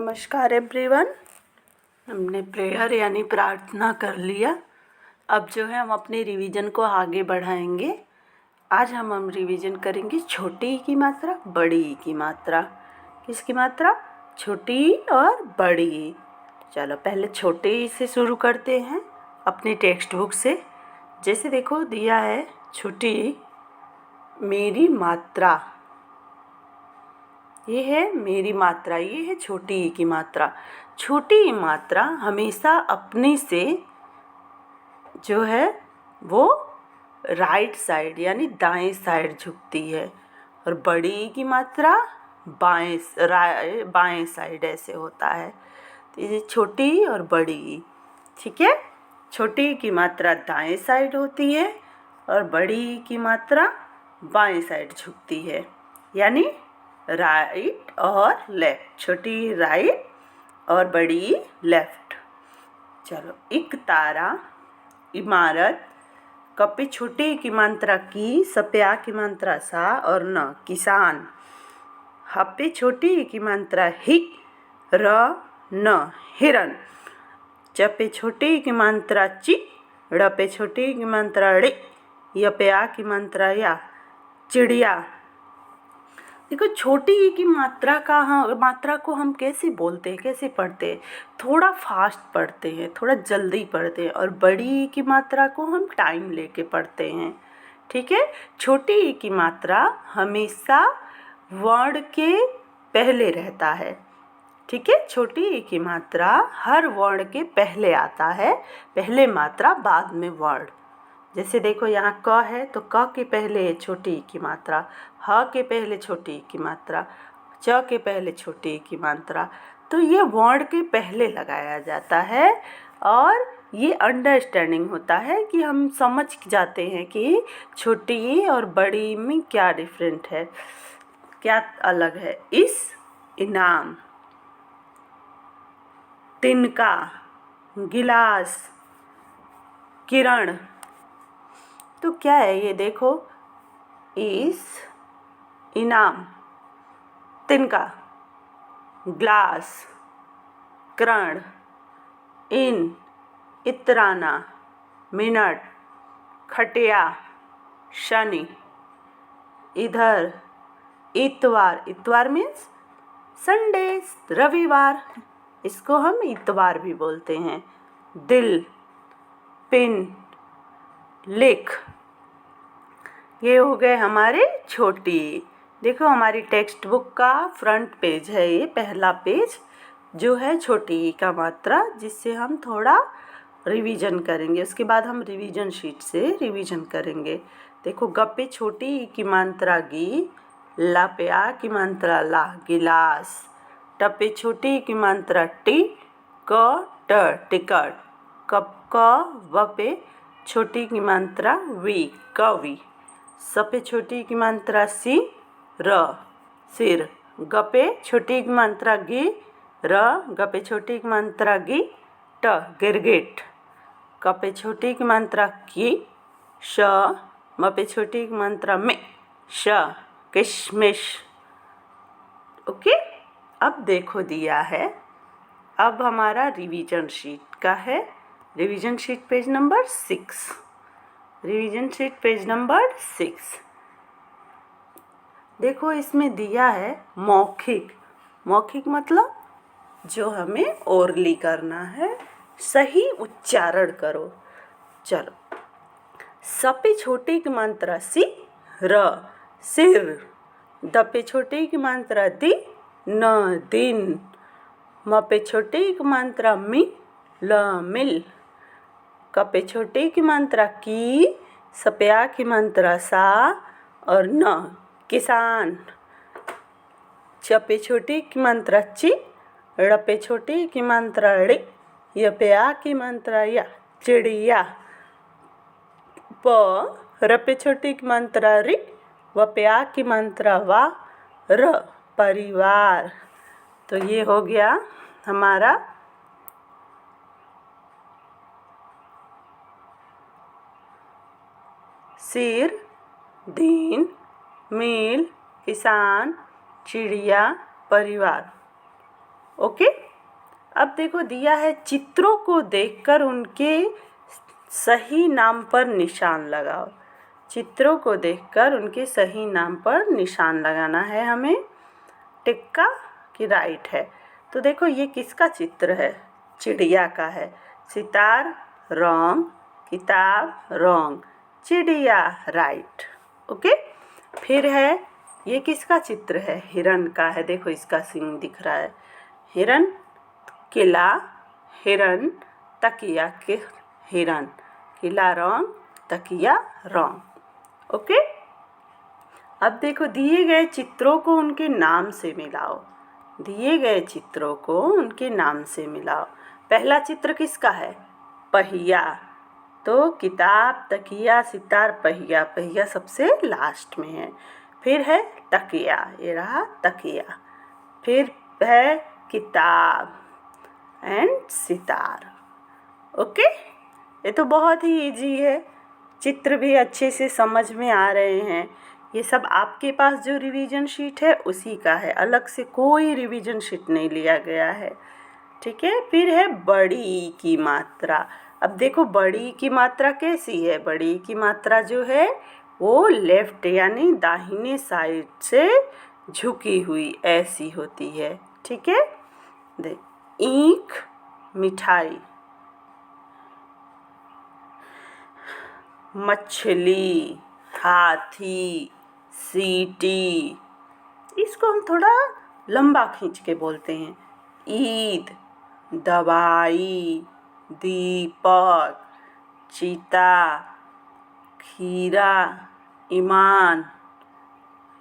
नमस्कार एवरीवन। हमने प्रेयर यानी प्रार्थना कर लिया। अब जो है हम अपने रिवीजन को आगे बढ़ाएंगे। आज हम रिवीजन करेंगे छोटी ई की मात्रा, बड़ी ई की मात्रा। किसकी मात्रा? छोटी ई और बड़ी ई। चलो पहले छोटे ई से शुरू करते हैं अपनी टेक्स्ट बुक से। जैसे देखो दिया है छोटी ई, मेरी मात्रा, ये है मेरी मात्रा, ये है छोटी ई की मात्रा। छोटी ई मात्रा हमेशा अपने से जो है वो राइट साइड यानी दाएं साइड झुकती है और बड़ी ई की मात्रा बाएं साइड ऐसे होता है। तो ये छोटी ई और बड़ी ई, ठीक है। छोटी ई की मात्रा दाएं साइड होती है और बड़ी ई की मात्रा बाएं साइड झुकती है, यानी राइट और लेफ्ट। छोटी राइट और बड़ी लेफ्ट। चलो, एक तारा, इमारत, कपे छोटे की मात्रा की, सप्या की मात्रा सा और न, किसान। हपे छोटी की मात्रा हि, र न, हिरन। चपे छोटी की मात्रा चि, ड़पे छोटी की मात्रा ड़ि, यपया की मात्रा या, चिड़िया। देखो छोटी ई की मात्रा को हम कैसे बोलते हैं, कैसे पढ़ते हैं? थोड़ा फास्ट पढ़ते हैं, थोड़ा जल्दी पढ़ते हैं। और बड़ी ई की मात्रा को हम टाइम लेके पढ़ते हैं, ठीक है। छोटी ई की मात्रा हमेशा वर्ण के पहले रहता है, ठीक है। छोटी ई की मात्रा हर वर्ण के पहले आता है, पहले मात्रा बाद में वर्ण। जैसे देखो यहाँ क है तो क के पहले है छोटी ई की मात्रा, ह के पहले छोटी ई की मात्रा, च के पहले छोटी ई की मात्रा। तो ये वर्ण के पहले लगाया जाता है और ये अंडरस्टैंडिंग होता है कि हम समझ जाते हैं कि छोटी ई और बड़ी ई में क्या डिफरेंट है, क्या अलग है। इस, इनाम, तिनका, गिलास, किरण। तो क्या है ये देखो, इस, इनाम, तिनका, ग्लास, किरण, इन, इतराना, मिनट, खटिया, शनि, इधर, इतवार। इतवार मीन्स संडे, रविवार, इसको हम इतवार भी बोलते हैं। दिल, पिन, लिख। ये हो गए हमारे छोटी। देखो हमारी टेक्स्ट बुक का फ्रंट पेज है, ये पहला पेज जो है छोटी ई का मात्रा, जिससे हम थोड़ा रिवीजन करेंगे। उसके बाद हम रिवीजन शीट से रिवीजन करेंगे। देखो गप्पे छोटी ई की मात्रा गी, लाप्या की मात्रा ला, गिलास। टप्पे छोटी ई की मात्रा टी, क ट, टिकट। कप क, वपे छोटी की मात्रा वी, कवि। सपे छोटी की मात्रा सी, र, सिर। गपे छोटी की मात्रा गी, र, गपे छोटी की मात्रा गी, ट, गिरगिट। कपे छोटी की मात्रा की, श, मपे छोटी की मात्रा में, श, किशमिश। ओके, अब देखो दिया है, अब हमारा रिवीजन शीट का है। Revision sheet page number 6। Revision sheet page number 6। देखो इसमें दिया है मौखिक। मौखिक मतलब जो हमें ओरली करना है, सही उच्चारण करो। चलो, सपे छोटे की मात्रा सी, र, सिर। दपे छोटे की मात्रा दी, न, दिन। मपे छोटे की मात्रा मी, ल, मिल। कपे छोटे की मात्रा की, सप्या की मात्रा सा और न, किसान। चपे छोटे की मात्रा ची, ड़पे छोटे की मात्रा ड़ी, यप्या की मात्रा या, चिड़िया। प, रपे छोटे की मात्रा रि, वप्या की मात्रा वा, र, परिवार। तो ये हो गया हमारा सिर, दिन, मील, किसान, चिड़िया, परिवार। ओके। अब देखो दिया है चित्रों को देखकर उनके सही नाम पर निशान लगाओ। चित्रों को देखकर उनके सही नाम पर निशान लगाना है हमें। टिक्का कि राइट है। तो देखो ये किसका चित्र है? चिड़िया का है। सितार रॉन्ग, किताब रॉन्ग, चिड़िया राइट। ओके। फिर है ये किसका चित्र है? हिरन का है। देखो इसका सींग दिख रहा है। हिरन, किला, हिरन, तकिया के हिरन। किला रॉन्ग, तकिया रॉन्ग। ओके। अब देखो दिए गए चित्रों को उनके नाम से मिलाओ। दिए गए चित्रों को उनके नाम से मिलाओ। पहला चित्र किसका है? पहिया। तो किताब, तकिया, सितार, पहिया। पहिया सबसे लास्ट में है। फिर है तकिया, ये रहा तकिया। फिर है किताब एंड सितार। ओके। ये तो बहुत ही इजी है। चित्र भी अच्छे से समझ में आ रहे हैं। ये सब आपके पास जो रिवीजन शीट है उसी का है, अलग से कोई रिवीजन शीट नहीं लिया गया है। ठीक है। फिर है बड़ी की मात्रा। अब देखो बड़ी की मात्रा कैसी है? बड़ी की मात्रा जो है वो लेफ्ट यानी दाहिने साइड से झुकी हुई ऐसी होती है। ठीक है। देख, ईंख, मिठाई, मछली, हाथी, सीटी। इसको हम थोड़ा लंबा खींच के बोलते हैं। ईद, दवाई, दीपक, चीता, खीरा, ईमान,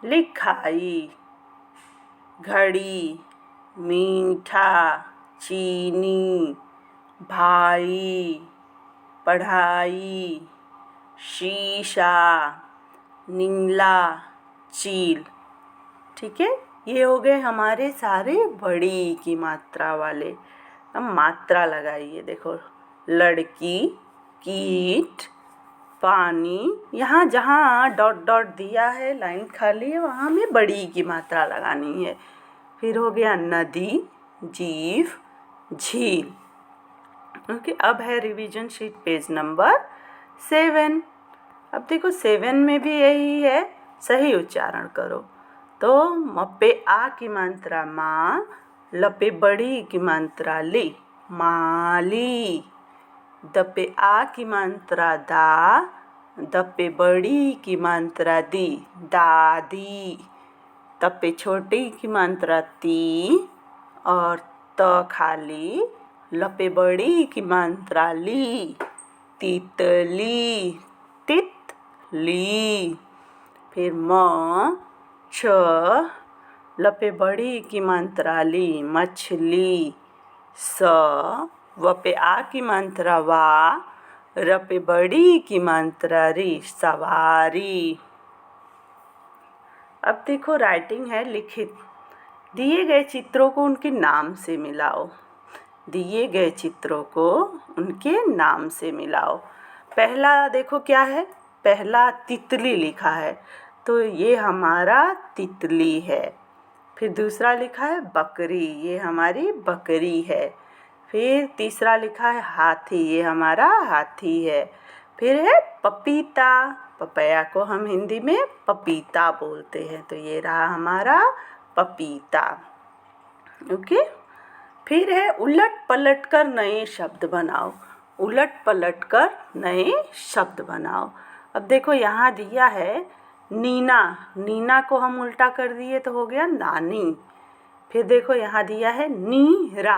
लिखाई, घड़ी, मीठा, चीनी, भाई, पढ़ाई, शीशा, नीला, चील। ठीक है। ये हो गए हमारे सारे बड़ी की मात्रा वाले। अब मात्रा लगाइए। देखो लड़की, कीट, पानी। यहाँ जहाँ डॉट डॉट दिया है, लाइन खाली है, वहाँ में बड़ी की मात्रा लगानी है। फिर हो गया नदी, जीव, झील। ओके। अब है रिवीजन शीट पेज नंबर 7। अब देखो 7 में भी यही है, सही उच्चारण करो। तो म पे आ की मात्रा माँ, ल पे बड़ी की मात्रा ली, माली। द पे आ की मात्रा दा, द पे बड़ी की मात्रा दी, दादी। त पे छोटी की मात्रा ती और त खाली, ल पे बड़ी की मात्रा ली, तितली, तितली। फिर म छ, ल पे बड़ी की मात्रा ली, मछली। स, व पे आ की मात्रा वा, र पे बड़ी की मात्रा री, सवारी। अब देखो राइटिंग है लिखित। दिए गए चित्रों को उनके नाम से मिलाओ। दिए गए चित्रों को उनके नाम से मिलाओ। पहला देखो क्या है? पहला तितली लिखा है, तो ये हमारा तितली है। फिर दूसरा लिखा है बकरी, ये हमारी बकरी है। फिर तीसरा लिखा है हाथी, ये हमारा हाथी है। फिर है पपीता, पपैया को हम हिंदी में पपीता बोलते हैं, तो ये रहा हमारा पपीता। ओके। फिर है उलट पलट कर नए शब्द बनाओ। उलट पलट कर नए शब्द बनाओ। अब देखो यहाँ दिया है नीना, नीना को हम उल्टा कर दिए तो हो गया नानी। फिर देखो यहाँ दिया है नीरा,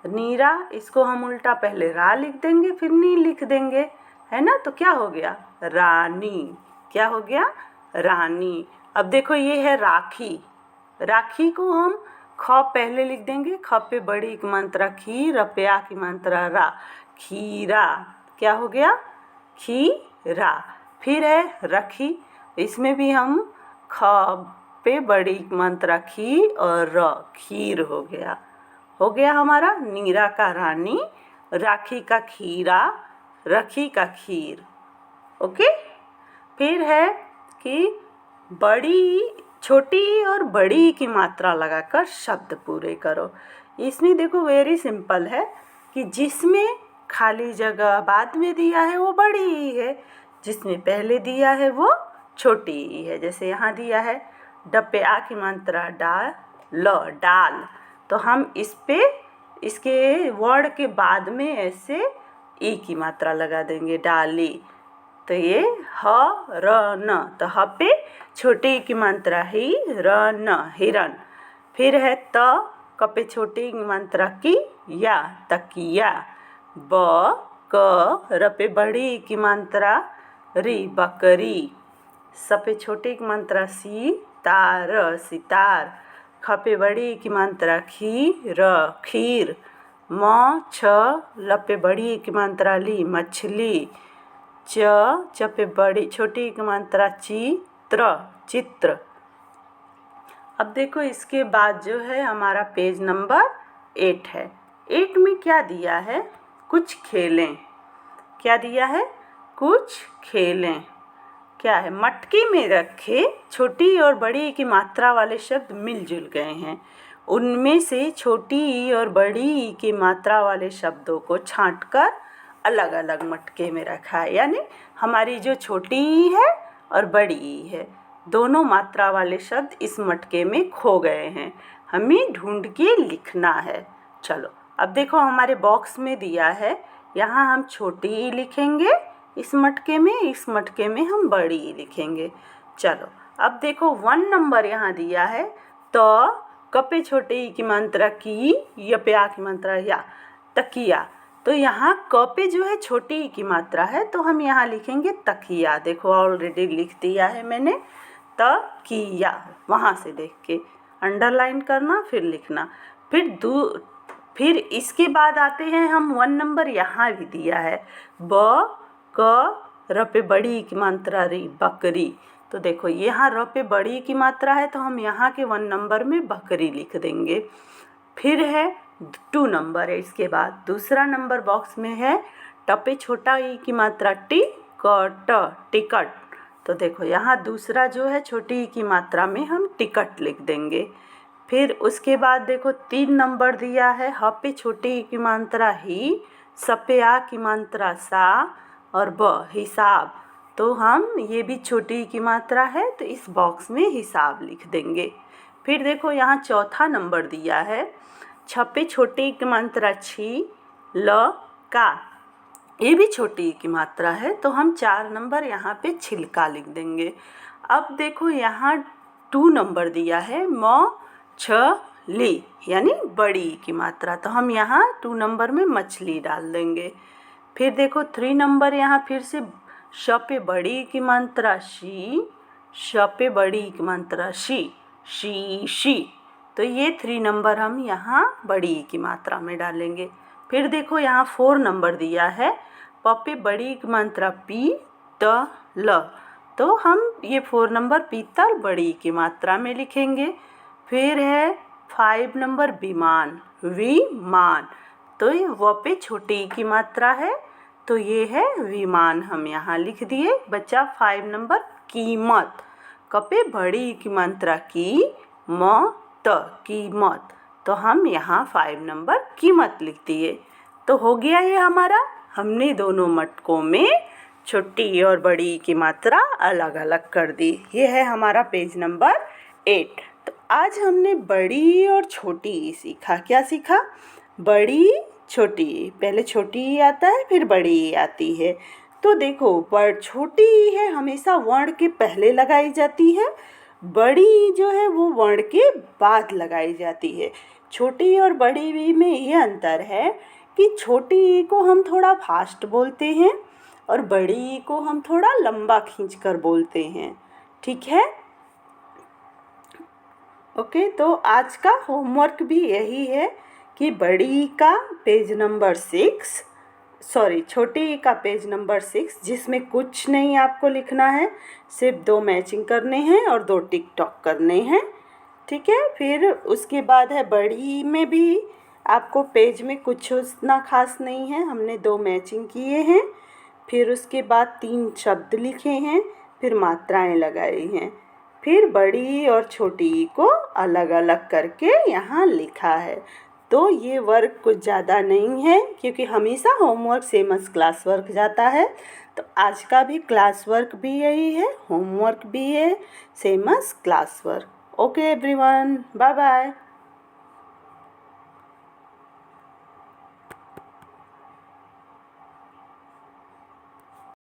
नीरा इसको हम उल्टा पहले रा लिख देंगे फिर नी लिख देंगे, है ना? तो क्या हो गया? रानी। क्या हो गया? रानी। अब देखो ये है राखी, राखी को हम ख पहले लिख देंगे, ख पे बड़ी की मात्रा खी, र पे आ की मात्रा रा, खीरा। क्या हो गया? खीरा। फिर है रखी, इसमें भी हम ख पे बड़ी की मात्रा खी और र, खीर हो गया। हो गया हमारा नीरा का रानी, राखी का खीरा, रखी का खीर। ओके। फिर है कि बड़ी, छोटी और बड़ी की मात्रा लगाकर शब्द पूरे करो। इसमें देखो वेरी सिंपल है कि जिसमें खाली जगह बाद में दिया है वो बड़ी ही है, जिसमें पहले दिया है वो छोटी ही है। जैसे यहाँ दिया है ड पे आ की मात्रा डाल, तो हम इस पे इसके वर्ड के बाद में ऐसे ई की मात्रा लगा देंगे, डाली। तो ये ह र न, तो ह पे छोटी की मात्रा ही, र न हिरन। फिर है त, क पे छोटी की मात्रा की, या तकिया। ब क, र पे बड़ी की मात्रा री, बकरी। स पे छोटी की मात्रा सी, तार सितार। ख पे बड़ी की मात्रा खी, र खीर। म छ, ल पे बड़ी की मात्रा ली, मछली। च पे बड़ी छोटी की मात्रा ची, चित्र। अब देखो इसके बाद जो है हमारा पेज नंबर 8 है। 8 में क्या दिया है? कुछ खेलें। क्या दिया है? कुछ खेलें। क्या है? मटकी में रखे छोटी और बड़ी की मात्रा वाले शब्द मिलजुल गए हैं। उनमें से छोटी ई और बड़ी ई की मात्रा वाले शब्दों को छांटकर अलग अलग मटके में रखा है। यानी हमारी जो छोटी ई है और बड़ी ई है, दोनों मात्रा वाले शब्द इस मटके में खो गए हैं। हमें ढूंढ के लिखना है। चलो अब देखो हमारे बॉक्स में दिया है, यहाँ हम छोटी ई लिखेंगे इस मटके में हम बड़ी ई लिखेंगे। चलो अब देखो 1 नंबर यहाँ दिया है, तो क पे छोटे ई की मात्रा की, य पे आ की मात्रा या, तकिया। तो यहाँ क पे जो है छोटी ई की मात्रा है, तो हम यहाँ लिखेंगे तकिया। देखो ऑलरेडी लिख दिया है मैंने, तकिया। वहाँ से देख के अंडरलाइन करना, फिर लिखना। फिर इसके बाद आते हैं हम 1 नंबर, यहाँ भी दिया है ब क, र पे बड़ी की मात्रा री, बकरी। तो देखो यहाँ र पे बड़ी की मात्रा है, तो हम यहाँ के 1 नंबर में बकरी लिख देंगे। फिर है 2 नंबर है, इसके बाद दूसरा नंबर बॉक्स में है ट पे छोटा ई की मात्रा टी, क ट, टिकट। तो देखो यहाँ दूसरा जो है छोटी ई की मात्रा में हम टिकट लिख देंगे। फिर उसके बाद देखो 3 नंबर दिया है, ह पे छोटी ई की मात्रा ही, स पे आ की मात्रा सा और ब, हिसाब। तो हम ये भी छोटी ई की मात्रा है, तो इस बॉक्स में हिसाब लिख देंगे। फिर देखो यहाँ चौथा नंबर दिया है, छ पे छोटी ई की मात्रा छी, ल का। ये भी छोटी ई की मात्रा है, तो हम 4 नंबर यहाँ पे छिलका लिख देंगे। अब देखो यहाँ 2 नंबर दिया है, म छ ली, यानी बड़ी ई की मात्रा, तो हम यहाँ 2 नंबर में मछली डाल देंगे। फिर देखो 3 नंबर यहाँ फिर से श पे बड़ी ई की मात्रा शी, श पे बड़ी ई की मात्रा शी। तो ये 3 नंबर हम यहाँ बड़ी ई की मात्रा में डालेंगे। फिर देखो यहाँ 4 नंबर दिया है, प पे बड़ी ई की मात्रा पी, त ल। तो हम ये 4 नंबर पीतल बड़ी ई की मात्रा में लिखेंगे। फिर है 5 नंबर विमान। तो ये व पे छोटी ई की मात्रा है, तो ये है विमान, हम यहाँ लिख दिए। बच्चा 5 नंबर कीमत, क पे बड़ी ई की मात्रा की, म त, कीमत। तो हम यहाँ 5 नंबर कीमत लिख दिए। तो हो गया ये हमारा, हमने दोनों मटकों में छोटी और बड़ी की मात्रा अलग अलग कर दी। ये है हमारा पेज नंबर 8। तो आज हमने बड़ी और छोटी सीखा। क्या सीखा? बड़ी छोटी, पहले छोटी आता है फिर बड़ी आती है। तो देखो छोटी है हमेशा वर्ण के पहले लगाई जाती है, बड़ी जो है वो वर्ण के बाद लगाई जाती है। छोटी और बड़ी में ये अंतर है कि छोटी को हम थोड़ा फास्ट बोलते हैं और बड़ी को हम थोड़ा लंबा खींच कर बोलते हैं। ठीक है? ओके, तो आज का होमवर्क भी यही है कि बड़ी का पेज नंबर 6, छोटी का पेज नंबर 6, जिसमें कुछ नहीं आपको लिखना है, सिर्फ 2 मैचिंग करने हैं और 2 टिक टॉक करने हैं। ठीक है? फिर उसके बाद है बड़ी में भी आपको पेज में कुछ उतना खास नहीं है, हमने 2 मैचिंग किए हैं। फिर उसके बाद 3 शब्द लिखे हैं, फिर मात्राएं लगाई हैं। फिर बड़ी और छोटी को अलग अलग करके यहाँ लिखा है। तो ये वर्क कुछ ज़्यादा नहीं है, क्योंकि हमेशा homework same as class work जाता है। तो आज का भी क्लास वर्क भी यही है, होमवर्क भी है, same as class work. Okay everyone, bye bye.